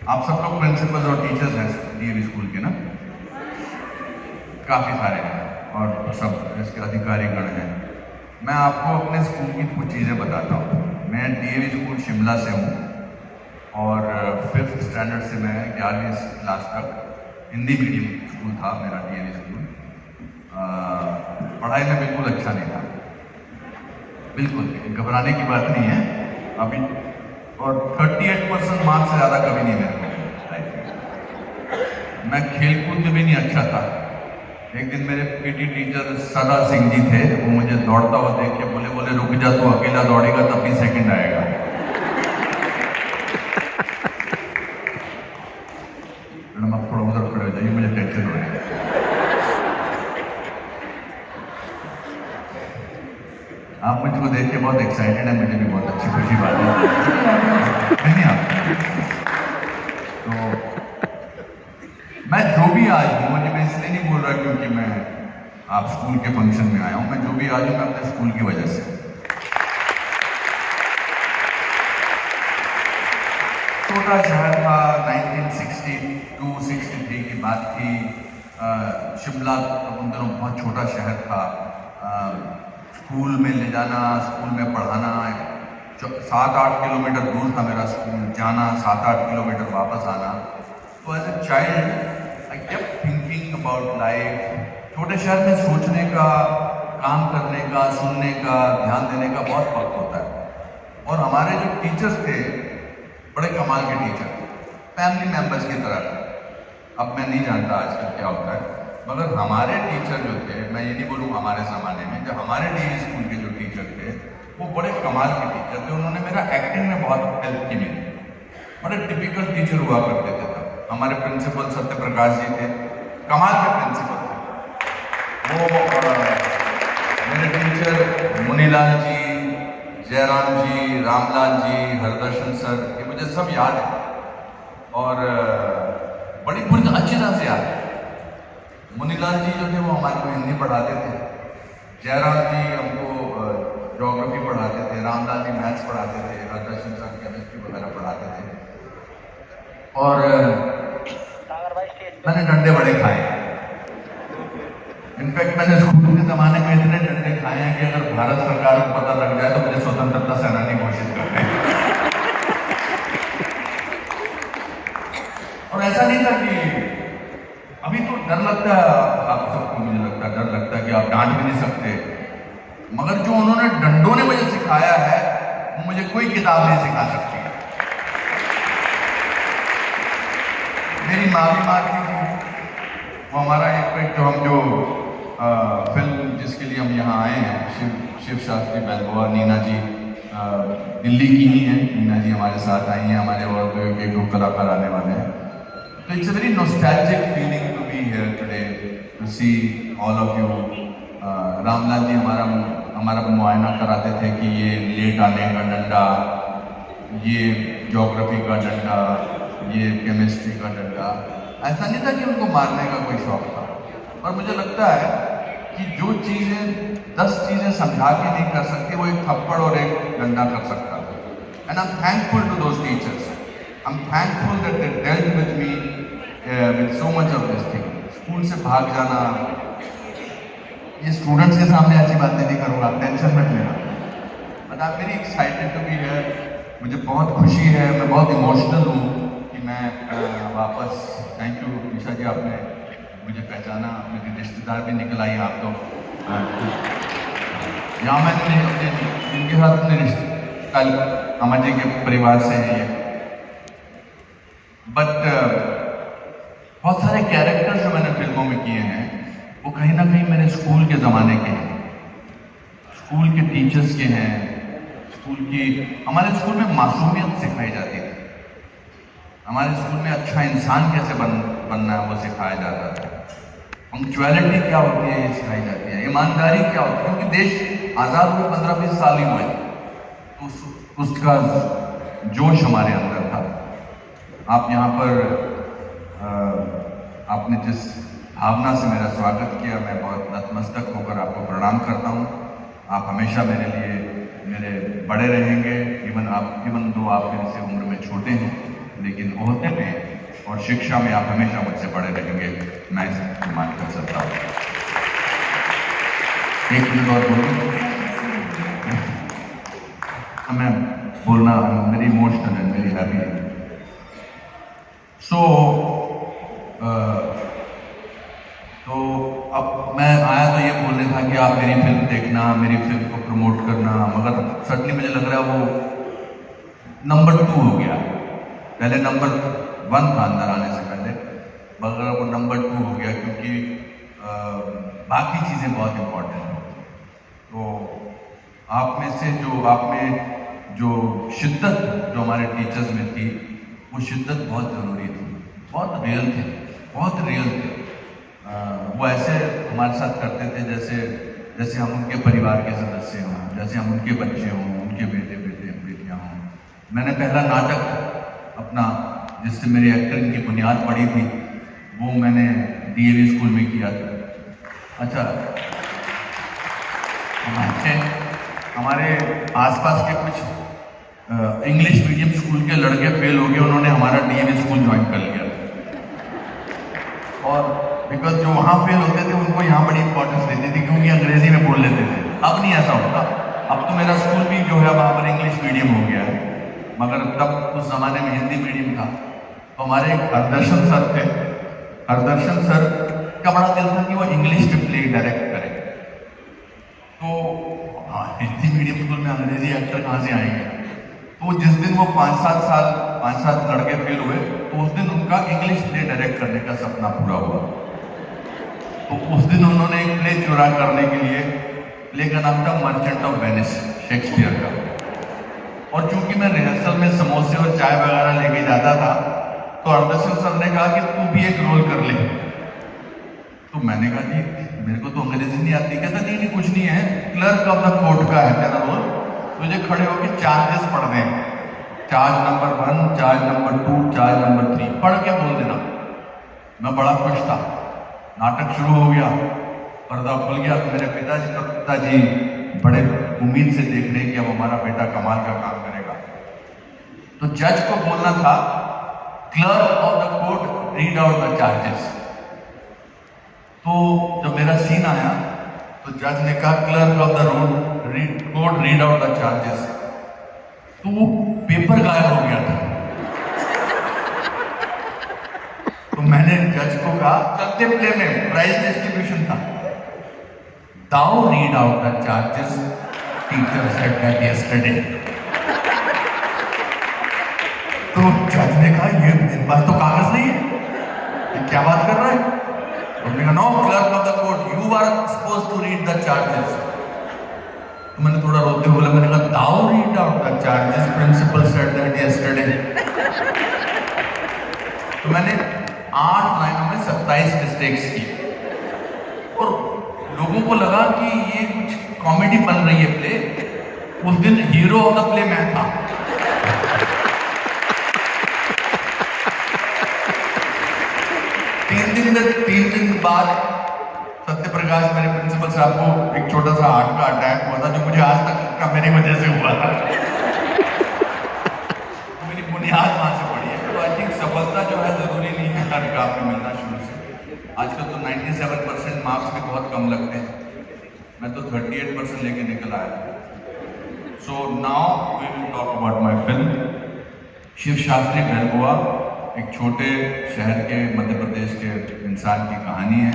आप सब लोग प्रिंसिपल और टीचर्स हैं डीएवी स्कूल के ना, काफ़ी सारे हैं और सब इसके अधिकारीगण हैं। मैं आपको अपने स्कूल की कुछ चीज़ें बताता हूँ। मैं डीएवी स्कूल शिमला से हूँ और 5th स्टैंडर्ड से मैं 11वीं क्लास तक हिंदी मीडियम स्कूल था मेरा डीएवी स्कूल। पढ़ाई में बिल्कुल अच्छा नहीं था, बिल्कुल घबराने की बात नहीं है अभी। और 38% मार्क्स से ज़्यादा कभी नहीं मेरे को लाइफ में। मैं खेलकूद में भी नहीं अच्छा था। एक दिन मेरे पीटी टीचर सदा सिंह जी थे, वो मुझे दौड़ता हुआ देख के बोले रुक जा, तू अकेला दौड़ेगा तब भी सेकंड आएगा। मैडम आप थोड़ा उधर खड़े हो जाइए, मुझे टेंशन हो रही है। आप मुझको देख के बहुत एक्साइटेड है, मुझे भी बहुत अच्छी खुशी बात है। नहीं आप तो मैं जो भी आज हूँ, मुझे मैं इसलिए नहीं बोल रहा क्योंकि मैं आप स्कूल के फंक्शन में आया हूँ। मैं जो भी आज हूँ मैं अपने स्कूल की वजह से। छोटा शहर था, 1962-63 की बात थी। शिमला उन दिनों बहुत छोटा शहर था। स्कूल में ले जाना, स्कूल में पढ़ाना, 7-8 किलोमीटर दूर था मेरा स्कूल, जाना 7-8 किलोमीटर वापस आना। तो as a child I kept thinking about life. छोटे शहर में सोचने का, काम करने का, सुनने का, ध्यान देने का बहुत वक्त होता है। और हमारे जो टीचर्स थे बड़े कमाल के टीचर, फैमिली मेंबर्स की तरह थे। अब मैं नहीं जानता आजकल क्या होता है, मगर हमारे टीचर जो थे, मैं ये नहीं बोलूँ हमारे ज़माने में, जब हमारे डीएवी स्कूल के जो टीचर थे वो बड़े कमाल के टीचर थे। उन्होंने मेरा एक्टिंग में बहुत हेल्प की मेरी। बड़े टिपिकल टीचर हुआ करते थे तब। हमारे प्रिंसिपल सत्य प्रकाश जी थे, कमाल के प्रिंसिपल थे वो। मेरे टीचर मुनीलाल जी, जयराम जी, रामलाल जी, हरदर्शन सर, ये मुझे सब याद है और बड़ी पूरी अच्छी तरह से याद है। मुनीलाल जी जो थे वो हमारे को हिंदी पढ़ाते थे, जयराम जी हमको ज्योग्राफी पढ़ाते थे, रामलाल जी मैथ्स पढ़ाते थे, हरदर्शन सर केमिस्ट्री वगैरह पढ़ाते थे। और मैंने डंडे बड़े खाए। इनफैक्ट मैंने स्कूल के ज़माने में इतने डंडे खाए हैं कि अगर भारत सरकार को पता लग जाए तो मुझे स्वतंत्रता सेनानी घोषित कर दें। और ऐसा नहीं था कि अभी तो डर लगता है आप सबको, मुझे लगता है डर लगता है कि आप डांट भी नहीं सकते, मगर जो उन्होंने डंडों ने मुझे सिखाया है वो मुझे कोई किताब नहीं सिखा सकती। मेरी माँ भी मारती थी। वो हमारा एक जो हम जो फिल्म जिसके लिए हम यहाँ आए हैं, शिव शास्त्री बैलगोवा, नीना जी दिल्ली की ही हैं। नीना जी हमारे साथ आई हैं, हमारे और एक दो कलाकार आने वाले हैं। तो it's a very nostalgic feeling to be here today to see all of you. Ramlal ji हमारा मुआयना कराते थे कि ये लेट आने का डंडा, ये ज्योग्राफी का डंडा, ये केमिस्ट्री का डंडा। ऐसा नहीं था कि उनको मारने का कोई शौक था। और मुझे लगता है कि जो चीज़ें 10 चीज़ें समझा के नहीं कर सकती, वो एक थप्पड़ और एक डंडा कर सकता है। And I am thankful to those teachers. I am thankful that they dealt with me with so much of this thing. School से भाग जाना, ये स्टूडेंट्स के सामने ऐसी बातें नहीं करूँगा, आप टेंशन मत लेना। But I am very excited to be here. मुझे बहुत खुशी है, मैं बहुत इमोशनल हूँ कि मैं वापस। थैंक यू निशा जी, आपने मुझे पहचाना, मेरी रिश्तेदार भी निकल आई आप तो। यहाँ मैंने अपने इनके साथ अपने रिश्ते कल अमर जी के परिवार से है ये। बट बहुत सारे कैरेक्टर्स जो मैंने फिल्मों में किए हैं वो कहीं ना कहीं मेरे स्कूल के ज़माने के हैं, स्कूल के टीचर्स के हैं। स्कूल की, हमारे स्कूल में मासूमियत सिखाई जाती थी, हमारे स्कूल में अच्छा इंसान कैसे बनना है वो सिखाया जाता था। पंक्चुअलिटी क्या होती है ये सिखाई जाती है, ईमानदारी क्या होती है, क्योंकि देश आज़ाद हुए 15-20 साल ही हुए, तो उसका जोश हमारे अंदर था। आप यहाँ पर आपने जिस भावना से मेरा स्वागत किया, मैं बहुत नतमस्तक होकर आपको प्रणाम करता हूँ। आप हमेशा मेरे लिए मेरे बड़े रहेंगे, इवन दो आप मेरे से उम्र में छोटे हैं, लेकिन ओहदे में और शिक्षा में आप हमेशा मुझसे बड़े रहेंगे, मैं इस मान कर सकता हूँ। एक मिनट और बोलूँ, मैं बोलना मेरी इमोशनल है, मेरी हैप्पी है। तो अब मैं आया तो ये बोलने था कि आप मेरी फिल्म देखना, मेरी फिल्म को प्रमोट करना, मगर सडनली मुझे लग रहा है वो नंबर 2 हो गया। पहले नंबर 1 था अंदर आने से पहले, मगर वो नंबर 2 हो गया क्योंकि बाकी चीज़ें बहुत इम्पोर्टेंट हैं। तो आप में जो शिद्दत जो हमारे टीचर्स में थी, वो शिद्दत बहुत ज़रूरी थी, बहुत रियल थे, बहुत रियल थे। वो ऐसे हमारे साथ करते थे जैसे हम उनके परिवार के सदस्य हों, जैसे हम उनके बच्चे हों, उनके बेटियाँ हों। मैंने पहला नाटक अपना जिससे मेरी एक्टिंग की बुनियाद पड़ी थी, वो मैंने DAV स्कूल में किया था। अच्छा, हमारे आसपास के कुछ इंग्लिश मीडियम स्कूल के लड़के फेल हो गए, उन्होंने हमारा DAV स्कूल ज्वाइन कर लिया। और बिकॉज जो वहाँ फेल होते थे उनको यहाँ बड़ी इंपॉर्टेंस देती थी क्योंकि अंग्रेजी में बोल लेते थे। अब नहीं ऐसा होता, अब तो मेरा स्कूल भी जो है वहाँ पर इंग्लिश मीडियम हो गया है, मगर तब उस जमाने में हिंदी मीडियम था। तो हमारे एक हरदर्शन सर थे, हरदर्शन सर का बड़ा दिल था कि वो इंग्लिश में प्ले डायरेक्ट करें। तो हिंदी मीडियम स्कूल में अंग्रेजी एक्टर कहाँ से आएंगे? तो जिस दिन वो 5-7 लड़के फेल हुए, तो उस दिन उनका इंग्लिश प्ले डायरेक्ट करने का सपना पूरा हुआ। तो उस दिन उन्होंने एक प्ले चुरा करने के लिए, प्ले का नाम था मर्चेंट ऑफ वेनिस, शेक्सपियर का। और चूंकि मैं रिहर्सल में समोसे और चाय वगैरह लेके जाता था, तो हरदर्शन सर ने कहा कि तू भी एक रोल कर ले। तो मैंने कहा जी मेरे को तो अंग्रेजी नहीं आती। कहता नहीं कुछ नहीं है, क्लर्क ऑफ द कोर्ट का है तेरा रोल, तुझे खड़े होकर चार्जेस पढ़ दें, charge number 1, charge number 2, charge number 3 पढ़ के बोल देना। मैं बड़ा खुश था। नाटक शुरू हो गया, पर्दा खुल गया, तो मेरे पिताजी बड़े उम्मीद से देख रहे कि अब हमारा बेटा कमाल का काम करेगा। तो जज को बोलना था clerk of the court read out the charges. तो जब मेरा सीन आया तो जज ने कहा clerk of the court read out the charges. तो वो पेपर गायब हो गया था। तो मैंने जज को कहा, चलते प्ले में प्राइज डिस्ट्रीब्यूशन था, thou read out the charges, teacher said that yesterday. तो जज ने कहा ये मेरे पास तो कागज नहीं है, ये क्या बात कर रहा है? उन्होंने कहा no clerk of the court you are suppose to read the charges. तो मैंने थोड़ा रोते हुए बोला, मैंने कहा thou read out the charges, principal said that yesterday. तो मैंने 8 लाइनों में 27 मिस्टेक्स की और लोगों को लगा कि ये कुछ कॉमेडी बन रही है प्ले। उस दिन हीरो ऑफ द प्ले मैं था। तीन दिन बाद सत्य प्रकाश मेरे प्रिंसिपल साहब को एक छोटा सा हार्ट का अटैक हुआ था, जो मुझे आज तक का मेरी वजह से हुआ था। मेरी बुनियाद वहां से पड़ी है। तो आई थिंक सफलता जो है जरूरी नहीं है हर काम में मिलना शुरू से। आजकल तो 97% मार्क्स भी बहुत कम लगते हैं, मैं तो 38% लेके निकल आया था। So now we will talk about my film Shiv Shastri Balboa. एक छोटे शहर के मध्य प्रदेश के इंसान की कहानी है।